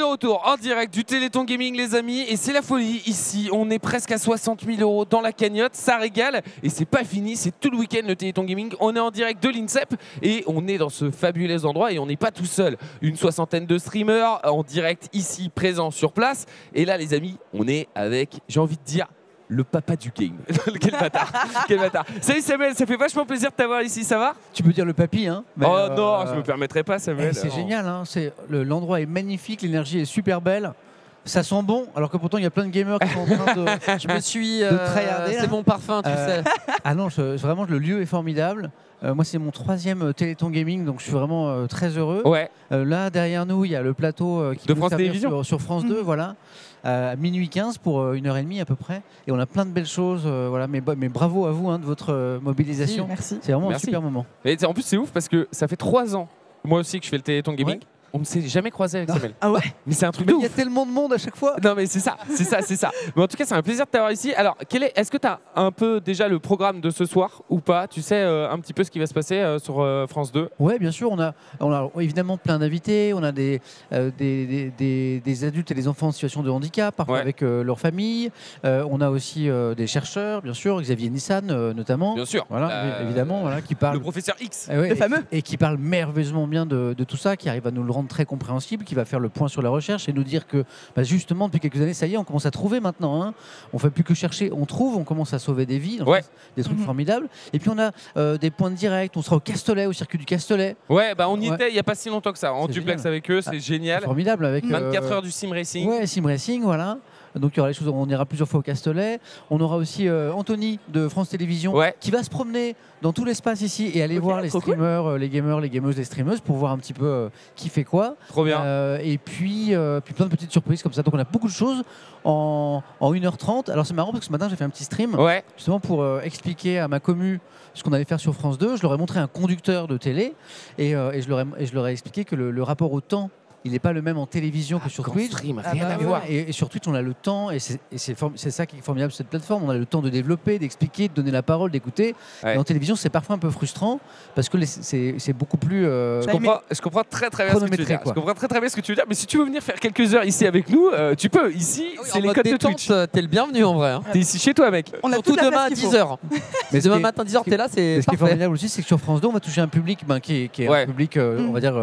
le retour en direct du Téléthon Gaming, les amis, et c'est la folie ici. On est presque à 60 000 € dans la cagnotte, ça régale, et c'est pas fini, c'est tout le week-end le Téléthon Gaming. On est en direct de l'INSEP et on est dans ce fabuleux endroit et on n'est pas tout seul. Une soixantaine de streamers en direct ici, présents sur place. Et là, les amis, on est avec, j'ai envie de dire, le papa du game. Quel bâtard. Quel bâtard. Salut Samuel, ça fait vachement plaisir de t'avoir ici, ça va? Tu peux dire le papy, hein. Mais oh non, je me permettrai pas, Samuel. C'est génial, hein. L'endroit est magnifique, l'énergie est super belle. Ça sent bon, alors que pourtant il y a plein de gamers qui sont en train de. Je me suis. C'est mon parfum, tu sais. Ah non, vraiment, le lieu est formidable. Moi, c'est mon 3e Téléthon Gaming, donc je suis vraiment très heureux. Ouais. Là, derrière nous, il y a le plateau qui de France Télévisions sur France 2, voilà. À minuit 15 pour 1h30 à peu près. Et on a plein de belles choses. Voilà. Mais bravo à vous de votre mobilisation. Merci. C'est vraiment un super moment. Et en plus, c'est ouf parce que ça fait 3 ans, moi aussi, que je fais le Téléthon Gaming. Ouais. On ne s'est jamais croisé avec Samuel. Ah ouais? Mais c'est un truc de ouf. Il y a tellement de monde à chaque fois. Non mais c'est ça. Mais en tout cas, c'est un plaisir de t'avoir ici. Alors, est-ce que tu as un peu déjà le programme de ce soir ou pas? Tu sais un petit peu ce qui va se passer sur France 2? Ouais, bien sûr. On a évidemment plein d'invités. On a des adultes et des enfants en situation de handicap, parfois avec leur famille. On a aussi des chercheurs, bien sûr. Xavier Nissan, notamment. Bien sûr. Voilà, évidemment, voilà, qui parle. Le professeur X. Le fameux. Et qui parle merveilleusement bien de tout ça, qui arrive à nous le rendre très compréhensible, qui va faire le point sur la recherche et nous dire que justement depuis quelques années ça y est, on commence à trouver maintenant, hein. On fait plus que chercher, on trouve, on commence à sauver des vies, des trucs formidables. Et puis on a des points de direct, on sera au Castellet, au circuit du Castellet. Ouais, on y était il n'y a pas si longtemps que ça, en duplex avec eux, c'est génial. Formidable avec 24 heures du sim racing. Ouais, sim racing, voilà. Donc il y aura les choses, on ira plusieurs fois au Castellet. On aura aussi Anthony de France Télévisions qui va se promener dans tout l'espace ici et aller voir les streamers, les gamers, les gameuses, les streameuses pour voir un petit peu qui fait quoi. Trop bien. Et puis plein de petites surprises comme ça. Donc on a beaucoup de choses en 1h30. Alors c'est marrant parce que ce matin j'ai fait un petit stream justement pour expliquer à ma commu ce qu'on allait faire sur France 2. Je leur ai montré un conducteur de télé et je leur ai expliqué que le rapport au temps, il n'est pas le même en télévision que sur Twitch. Stream, rien à voir. Et sur Twitch, on a le temps, et c'est ça qui est formidable sur cette plateforme, on a le temps de développer, d'expliquer, de donner la parole, d'écouter. Et en télévision, c'est parfois un peu frustrant, parce que c'est beaucoup plus... Je comprends très bien ce que tu veux dire. Je comprends très bien ce que tu veux dire, mais si tu veux venir faire quelques heures ici avec nous, tu peux. Ici, c'est les codes de Twitch. T'es le bienvenu en vrai. Hein. T'es ici chez toi, mec. Surtout demain à 10h. Mais demain matin 10h, t'es là, c'est ce qui est formidable aussi, c'est que sur France 2, on va toucher un public qui est un public, on va dire...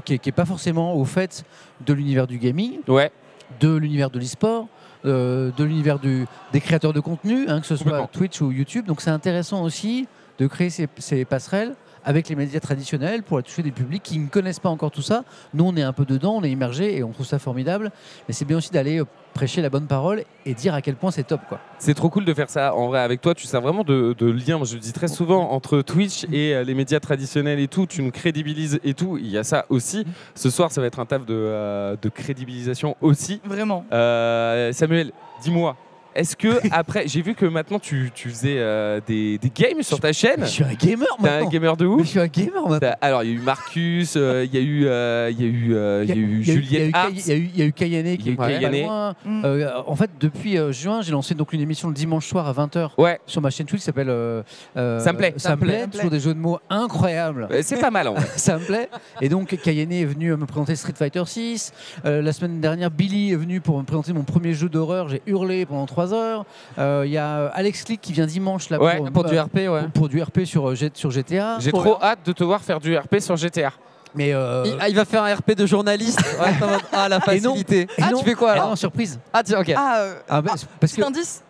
qui n'est pas forcément au fait de l'univers du gaming, de l'univers de l'e-sport, de l'univers des créateurs de contenu, que ce soit Twitch ou YouTube. Donc c'est intéressant aussi de créer ces passerelles avec les médias traditionnels pour toucher des publics qui ne connaissent pas encore tout ça. Nous, on est un peu dedans, on est immergés et on trouve ça formidable. Mais c'est bien aussi d'aller prêcher la bonne parole et dire à quel point c'est top, quoi. C'est trop cool de faire ça en vrai avec toi. Tu sers vraiment de lien, je le dis très souvent, entre Twitch et les médias traditionnels et tout. Tu nous crédibilises et tout. Il y a ça aussi. Ce soir, ça va être un taf de crédibilisation aussi. Vraiment. Samuel, dis-moi. Est-ce que après, j'ai vu que maintenant tu faisais des games sur ta chaîne. Je suis un gamer maintenant. T'es un gamer de ouf. Mais je suis un gamer maintenant. Alors il y a eu Marcus, il y a eu Juliette Hart. Il y a eu Kayane qui est pas loin. En fait, depuis juin, j'ai lancé donc une émission le dimanche soir à 20h sur ma chaîne Twitch qui s'appelle Ça me plaît. Toujours des jeux de mots incroyables. C'est pas mal en vrai. Ça me plaît. Et donc Kayane est venu me présenter Street Fighter 6. La semaine dernière, Billy est venu pour me présenter mon premier jeu d'horreur. J'ai hurlé pendant 3 heures. Il y a Alex Click qui vient dimanche là, pour du RP, pour du RP sur GTA. J'ai trop hâte de te voir faire du RP sur GTA. Mais il va faire un RP de journaliste. La facilité. Tu fais quoi alors? Non, surprise. Tiens, ok. Parce que indice.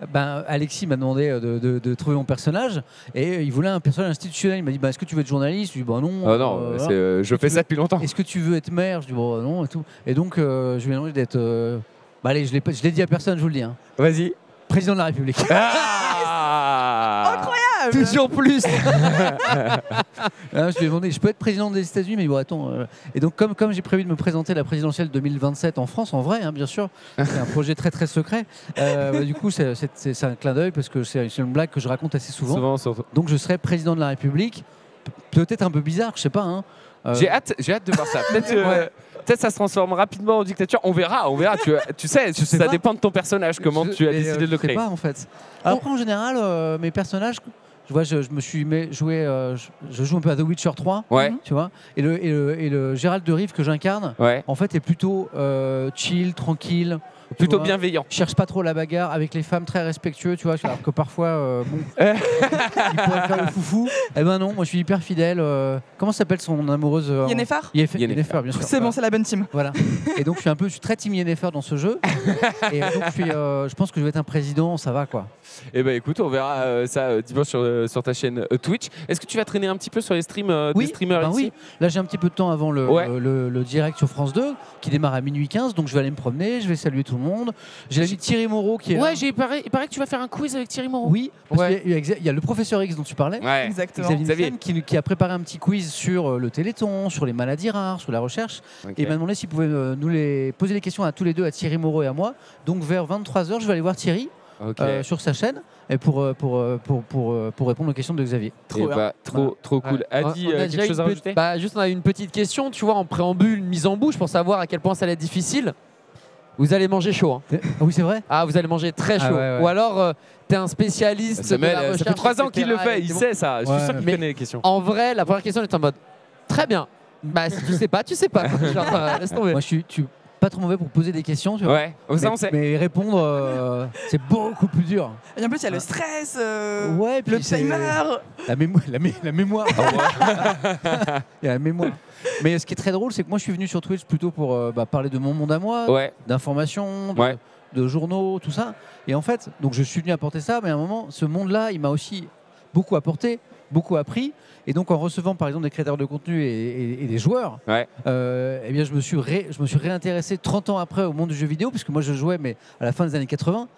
Alexis m'a demandé de trouver mon personnage et il voulait un personnage institutionnel. Il m'a dit est-ce que tu veux être journaliste? Je lui ai dit non. Non, je fais ça depuis longtemps. Est-ce que tu veux être maire? Je lui ai dit non et tout. Et donc je lui ai demandé d'être. Allez, je l'ai dit à personne, je vous le dis. Hein. Vas-y. Président de la République. Incroyable. Toujours plus. Je lui ai demandé, je peux être président des États-Unis, mais bon, attends. Et donc, comme j'ai prévu de me présenter à la présidentielle 2027 en France, en vrai, bien sûr, c'est un projet très très secret. Du coup, c'est un clin d'œil parce que c'est une blague que je raconte assez souvent. Donc, je serai président de la République. Peut-être un peu bizarre, je sais pas. Hein. J'ai hâte de voir ça. Peut-être ça se transforme rapidement en dictature. On verra. Tu sais, ça dépend de ton personnage, comment tu as décidé de le créer. Je sais pas en fait. Alors après, en général, mes personnages, je me suis joué, je joue un peu à The Witcher 3, tu vois, et le Gérald de Rive que j'incarne, en fait, est plutôt chill, tranquille. Plutôt bienveillant. Cherche pas trop la bagarre, avec les femmes très respectueux, tu vois, alors que parfois, il pourrait faire le foufou. Eh ben non, moi je suis hyper fidèle. Comment s'appelle son amoureuse Yennefer. Yennefer, bien sûr. C'est bon, c'est la bonne team. Voilà. Et donc je suis très team Yennefer dans ce jeu. Et donc je pense que je vais être un président, ça va quoi. Eh ben écoute, on verra ça dimanche sur ta chaîne Twitch. Est-ce que tu vas traîner un petit peu sur les streams des streamers ici? Oui, là j'ai un petit peu de temps avant le direct sur France 2 qui démarre à minuit 15, donc je vais aller me promener, je vais saluer tout le monde. J'ai l'ami Thierry Moreau qui est là. Il paraît que tu vas faire un quiz avec Thierry Moreau. Oui, parce qu'il y a le professeur X dont tu parlais. Exactement. Xavier qui a préparé un petit quiz sur le Téléthon, sur les maladies rares, sur la recherche. Et il m'a demandé s'il pouvait poser les questions à tous les deux, à Thierry Moreau et à moi. Donc vers 23h, je vais aller voir Thierry sur sa chaîne et pour répondre aux questions de Xavier. Trop cool. Adi, quelque chose à rajouter? Juste, on a une petite question, tu vois, en préambule, une mise en bouche pour savoir à quel point ça allait être difficile. Vous allez manger chaud. Hein. Oui, c'est vrai. Ah, vous allez manger très chaud. Ou alors, t'es un spécialiste de la recherche. Ça fait 3 ans qu'il le fait, il sait ça. Je suis sûr qu'il connaît les questions. En vrai, la première question est en mode très bien. Si tu sais pas, tu sais pas. Genre, laisse tomber. Moi, je suis pas trop mauvais pour poser des questions, tu vois. Ça on sait. Mais répondre, c'est beaucoup plus dur. Et en plus, il y a le stress, puis le timer. La mémoire. Il y a la mémoire. Mais ce qui est très drôle, c'est que moi, je suis venu sur Twitch plutôt pour parler de mon monde à moi, d'informations, de journaux, tout ça. Et en fait, donc je suis venu apporter ça, mais à un moment, ce monde-là, il m'a aussi beaucoup apporté, beaucoup appris. Et donc, en recevant, par exemple, des créateurs de contenu et des joueurs, eh bien, je me suis réintéressé 30 ans après au monde du jeu vidéo, puisque moi, je jouais, mais à la fin des années 80.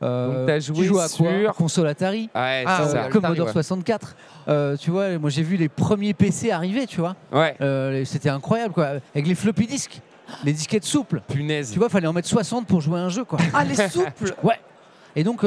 Donc t'as joué à quoi? Console Atari, Commodore 64. Tu vois, moi j'ai vu les premiers PC arriver, tu vois. C'était incroyable, quoi. Avec les floppy disks, les disquettes souples. Punaise. Tu vois, fallait en mettre 60 pour jouer à un jeu, quoi. Ah, les souples. Et donc,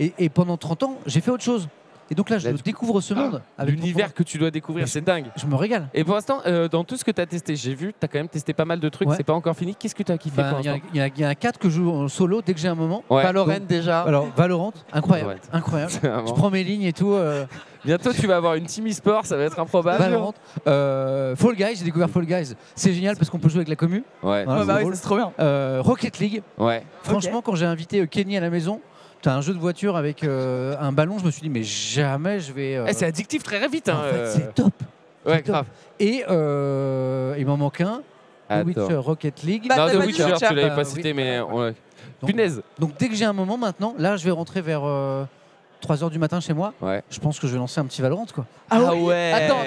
et pendant 30 ans, j'ai fait autre chose. Et donc là, je découvre ce monde. L'univers que tu dois découvrir, c'est dingue. Je me régale. Et pour l'instant, dans tout ce que tu as testé, j'ai vu, tu as quand même testé pas mal de trucs, c'est pas encore fini. Qu'est-ce que tu as kiffé pour l'instant? Il y a 4 que je joue en solo dès que j'ai un moment. Valorant déjà. Alors, Valorant, incroyable. Incroyable. Je prends mes lignes et tout. Bientôt, tu vas avoir une team e-sport, ça va être improbable. Valorant. Fall Guys, j'ai découvert Fall Guys. C'est génial parce qu'on peut jouer avec la commu. C'est trop bien. Rocket League. Franchement, quand j'ai invité Kenny à la maison, t'as un jeu de voiture avec un ballon, je me suis dit mais jamais je vais... C'est addictif très vite. En fait, c'est top. Grave. Et il m'en manque un. The Witcher, Rocket League. Non, The Witcher, tu l'avais pas cité, mais... Punaise. Donc dès que j'ai un moment maintenant, là je vais rentrer vers 3h du matin chez moi. Je pense que je vais lancer un petit Valorant, quoi. Ah ouais. Attends,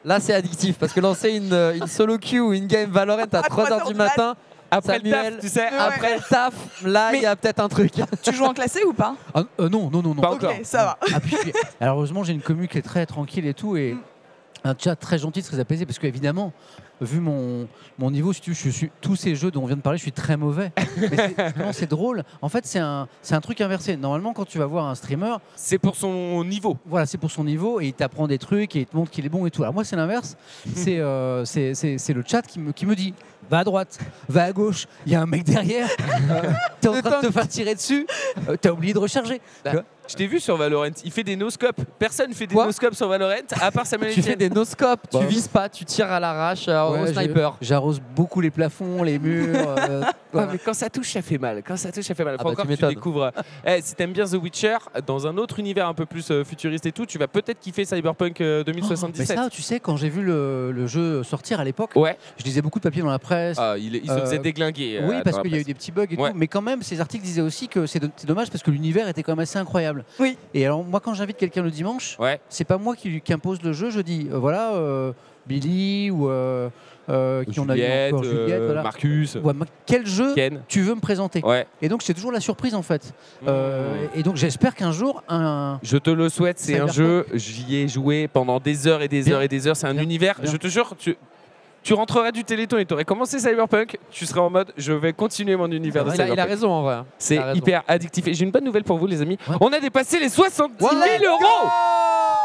là c'est addictif parce que lancer une solo queue ou une game Valorant à 3h du matin... Après le taf, tu sais, après le taf, là il y a peut-être un truc. Tu joues en classé ou pas? Non. Pas encore. Ok, ça va. Alors heureusement, j'ai une commu qui est très tranquille et tout, et un chat très gentil, très apaisé, parce qu'évidemment, vu mon niveau, si tu suis tous ces jeux dont on vient de parler, je suis très mauvais. Mais c'est drôle. En fait, c'est un truc inversé. Normalement, quand tu vas voir un streamer, c'est pour son niveau. Voilà, c'est pour son niveau et il t'apprend des trucs et il te montre qu'il est bon et tout. Alors moi, c'est l'inverse. C'est le chat qui me dit va à droite, va à gauche, il y a un mec derrière, t'es en train de te faire tirer dessus, t'as oublié de recharger. Je t'ai vu sur Valorant, il fait des no-scopes. Personne fait des no-scopes sur Valorant, à part Samuel Etienne. Tu fais des no-scopes, tu vises pas, tu tires à l'arrache au sniper. J'arrose beaucoup les plafonds, les murs. Mais quand ça touche, ça fait mal. Encore, tu découvres. Si t'aimes bien The Witcher, dans un autre univers un peu plus futuriste et tout, tu vas peut-être kiffer Cyberpunk 2077. Mais ça, tu sais, quand j'ai vu le jeu sortir à l'époque, je lisais beaucoup de papiers dans la presse. Il se faisait déglinguer. Oui, parce qu'il y a eu des petits bugs et tout. Mais quand même, ces articles disaient aussi que c'est dommage parce que l'univers était quand même assez incroyable. Oui. Et alors, moi, quand j'invite quelqu'un le dimanche, c'est pas moi qui impose le jeu. Je dis, voilà, Billy ou qui on a eu encore, Juliette, voilà. Marcus. Quel jeu Ken. tu veux me présenter? Et donc, c'est toujours la surprise en fait. Et donc, j'espère qu'un jour, je te le souhaite, c'est un jeu, j'y ai joué pendant des heures et des heures et des heures. C'est un univers, je te jure, tu rentrerais du Téléthon et tu aurais commencé Cyberpunk, tu serais en mode je vais continuer mon univers de Cyberpunk. Il a raison en vrai. C'est hyper addictif. Et j'ai une bonne nouvelle pour vous les amis. On a dépassé les 70 000 €.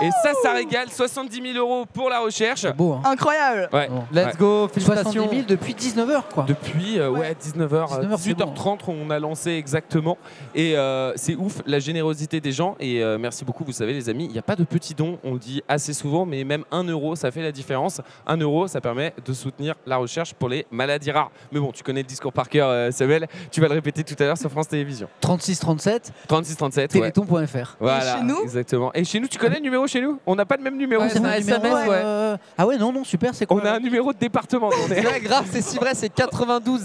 Et ça régale. 70 000 € pour la recherche. C'est beau, hein. Incroyable. Ouais. Let's go, 70 félicitations. 000 depuis 19h, quoi. Depuis 18h30, on a lancé exactement. Et c'est ouf la générosité des gens. Et merci beaucoup, vous savez les amis, il n'y a pas de petits dons, on le dit assez souvent, mais même 1 € ça fait la différence. 1 € ça permet de soutenir la recherche pour les maladies rares. Mais bon, tu connais le discours par cœur, Samuel, tu vas le répéter tout à l'heure sur France Télévisions. 36-37, 36-37, téléthon.fr. Voilà, chez nous exactement. Et chez nous, tu connais le numéro chez nous? On n'a pas le même numéro. Ouais, c'est un SMS, ouais. Ah ouais, non, super, c'est quoi? On a un numéro de département. C'est vrai, grave, c'est si vrai, c'est 92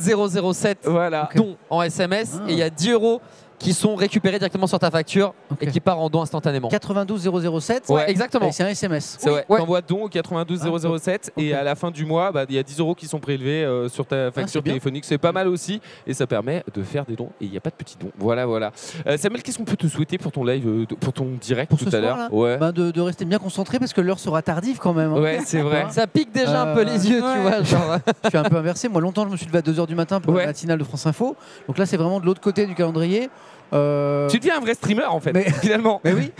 007 Voilà. dons en SMS et il y a 10 € qui sont récupérés directement sur ta facture et qui part en don instantanément. 92 007. Ouais, exactement. Et c'est un SMS. C'est ouais. Ouais. T'envoies don au 92 007 et à la fin du mois, il y a 10 € qui sont prélevés sur ta facture téléphonique. C'est pas mal aussi et ça permet de faire des dons et il n'y a pas de petits dons. Voilà. Samuel, qu'est-ce qu'on peut te souhaiter pour ton live, pour ton direct pour tout ce à l'heure? Ouais. De rester bien concentré parce que l'heure sera tardive quand même. Hein. Ouais, c'est vrai. Ça pique déjà un peu les yeux, tu vois. Genre. Je suis un peu inversé. Moi, longtemps, je me suis levé à 2h du matin pour la matinale de France Info. Donc là, c'est vraiment de l'autre côté du calendrier. Tu deviens un vrai streamer en fait, finalement. Mais oui.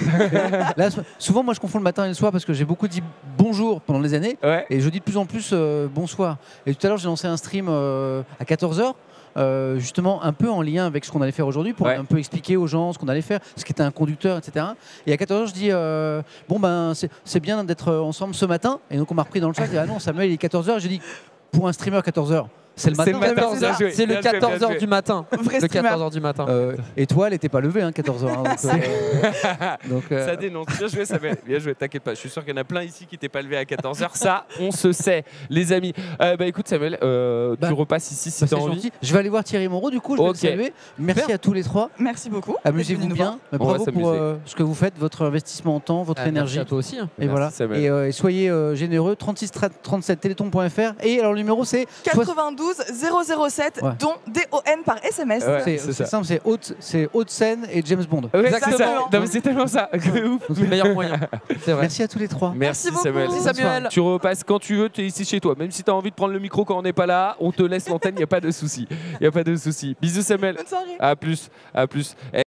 Là, souvent, moi, je confonds le matin et le soir parce que j'ai beaucoup dit bonjour pendant les années et je dis de plus en plus bonsoir. Et tout à l'heure, j'ai lancé un stream à 14h. Justement un peu en lien avec ce qu'on allait faire aujourd'hui pour un peu expliquer aux gens ce qu'on allait faire, ce qu'était un conducteur, etc. Et à 14h, je dis c'est bien d'être ensemble ce matin. Et donc on m'a repris dans le chat, je dis ah non Samuel il est 14h. Je dis pour un streamer 14h. C'est le matin. C'est le 14h du matin. Vrai Le streamer. 14h du matin. Et toi, elle n'était pas levée, 14h. Donc, ça dénonce. Bien joué, Samuel. Bien joué, t'inquiète pas. Je suis sûr qu'il y en a plein ici qui n'étaient pas levés à 14h. Ça, on se sait, les amis. Écoute, Samuel, tu repasses ici si tu as envie. Gentil. Je vais aller voir Thierry Moreau, du coup, je vais le saluer. Merci à tous les trois. Merci beaucoup. Amusez-vous bien. Bravo pour ce que vous faites, votre investissement en temps, votre énergie. Merci à toi aussi. Hein. Et voilà. Et soyez généreux. 36 37 téléthon.fr. Et alors, le numéro, c'est 92 007 dont DON par SMS. C'est simple, c'est Haute-Seine et James Bond. Exactement. C'est tellement ça. C'est le meilleur moyen. Merci à tous les trois. Merci beaucoup. Samuel. Tu repasses quand tu veux, tu es ici chez toi. Même si tu as envie de prendre le micro quand on n'est pas là, on te laisse l'antenne, il n'y a pas de souci. Bisous Samuel. Bonne soirée. À plus.